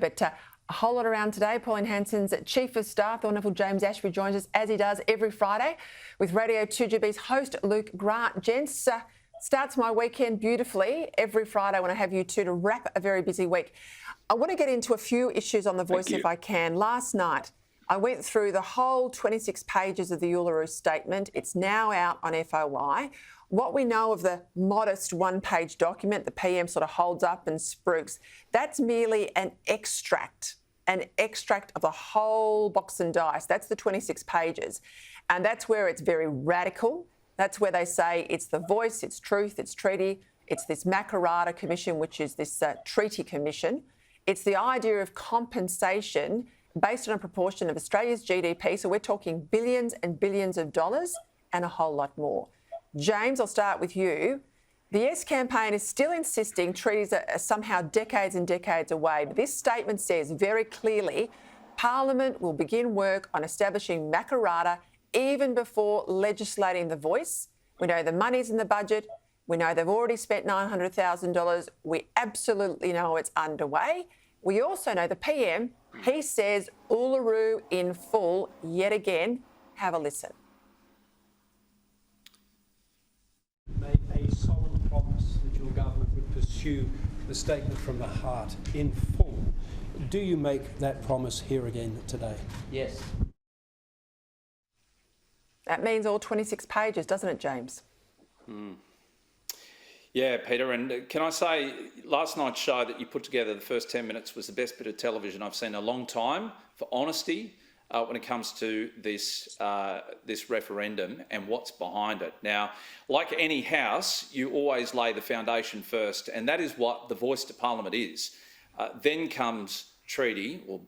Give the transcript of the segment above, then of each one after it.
But a whole lot around today. Pauline Hanson's Chief of Staff, the wonderful James Ashby, joins us as he does every Friday with Radio 2GB's host Luke Grant. Gents, starts my weekend beautifully every Friday when I have you two to wrap a very busy week. I want to get into a few issues on The Voice if I can. Last night, I went through the whole 26 pages of the Uluru Statement. It's now out on FOI. What we know of the modest one-page document the PM sort of holds up and spruiks, that's merely an extract of the whole box and dice. That's the 26 pages. And that's where it's very radical. That's where they say it's the voice, it's truth, it's treaty, it's this Makarrata commission, which is this treaty commission. It's the idea of compensation based on a proportion of Australia's GDP. So we're talking billions and billions of dollars and a whole lot more. James, I'll start with you. The Yes campaign is still insisting treaties are somehow decades and decades away. But this statement says very clearly Parliament will begin work on establishing Makarrata even before legislating the voice. We know the money's in the budget. We know they've already spent $900,000. We absolutely know it's underway. We also know the PM, he says Uluru in full yet again. Have a listen. Made a solemn promise that your government would pursue the statement from the heart in full. Do you make that promise here again today? Yes. That means all 26 pages, doesn't it, James? Yeah, Peter, and can I say last night's show that you put together, the first 10 minutes, was the best bit of television I've seen in a long time for honesty when it comes to this referendum and what's behind it. Now, like any house, you always lay the foundation first, and that is what the voice to Parliament is. Then comes treaty, or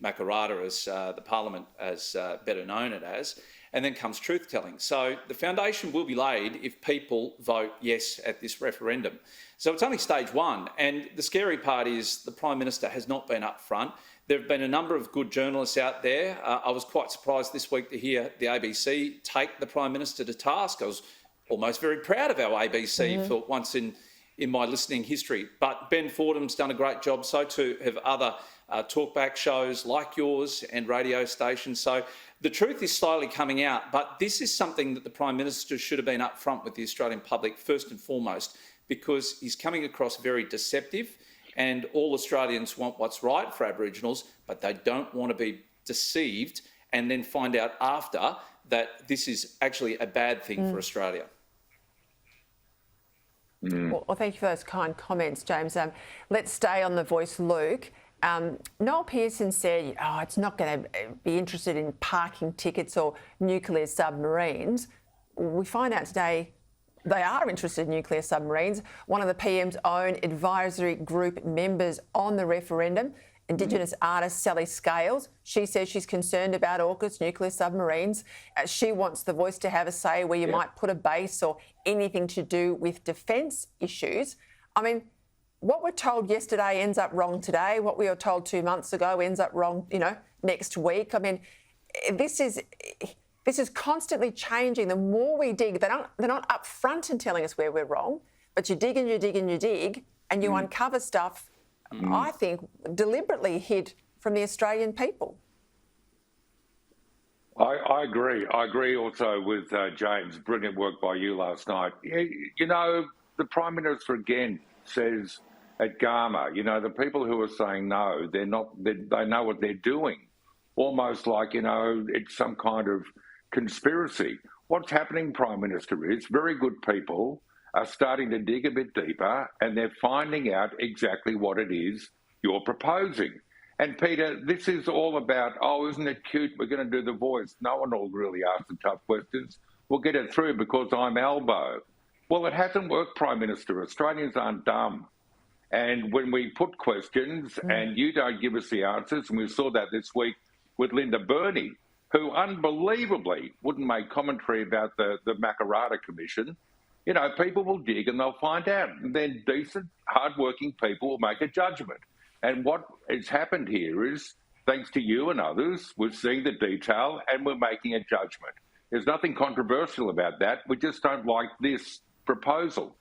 Makarrata as the Parliament has better known it as, and then comes truth-telling. So the foundation will be laid if people vote yes at this referendum. So it's only stage one, and the scary part is the Prime Minister has not been upfront. There have been a number of good journalists out there. I was quite surprised this week to hear the ABC take the Prime Minister to task. I was almost very proud of our ABC for once in my listening history. But Ben Fordham's done a great job, so too have other talkback shows like yours and radio stations. So the truth is slowly coming out, but this is something that the Prime Minister should have been upfront with the Australian public first and foremost, because he's coming across very deceptive, and all Australians want what's right for Aboriginals, but they don't want to be deceived and then find out after that this is actually a bad thing for Australia. Well, thank you for those kind comments, James. Let's stay on The Voice, Luke. Noel Pearson said, it's not going to be interested in parking tickets or nuclear submarines. We find out today they are interested in nuclear submarines. One of the PM's own advisory group members on the referendum, Indigenous artist Sally Scales, she says she's concerned about AUKUS nuclear submarines. She wants The Voice to have a say where you might put a base or anything to do with defence issues. I mean, what we're told yesterday ends up wrong today. What we were told 2 months ago ends up wrong, next week. I mean, this is constantly changing. The more we dig, they're not upfront in telling us where we're wrong, but you dig and you dig and you dig, and you uncover stuff, I think, deliberately hid from the Australian people. I agree. I agree also with James. Brilliant work by you last night. The Prime Minister again says at Gama, the people who are saying no, they know what they're doing. Almost like, it's some kind of conspiracy. What's happening, Prime Minister, is very good people are starting to dig a bit deeper, and they're finding out exactly what it is you're proposing. And Peter, this is all about, isn't it cute? We're going to do The Voice. No one will really ask the tough questions. We'll get it through because I'm Albo. Well, it hasn't worked, Prime Minister. Australians aren't dumb. And when we put questions and you don't give us the answers, and we saw that this week with Linda Burney, who unbelievably wouldn't make commentary about the Makarrata Commission, people will dig and they'll find out. And then decent, hard-working people will make a judgment. And what has happened here is, thanks to you and others, we're seeing the detail and we're making a judgment. There's nothing controversial about that. We just don't like this proposal.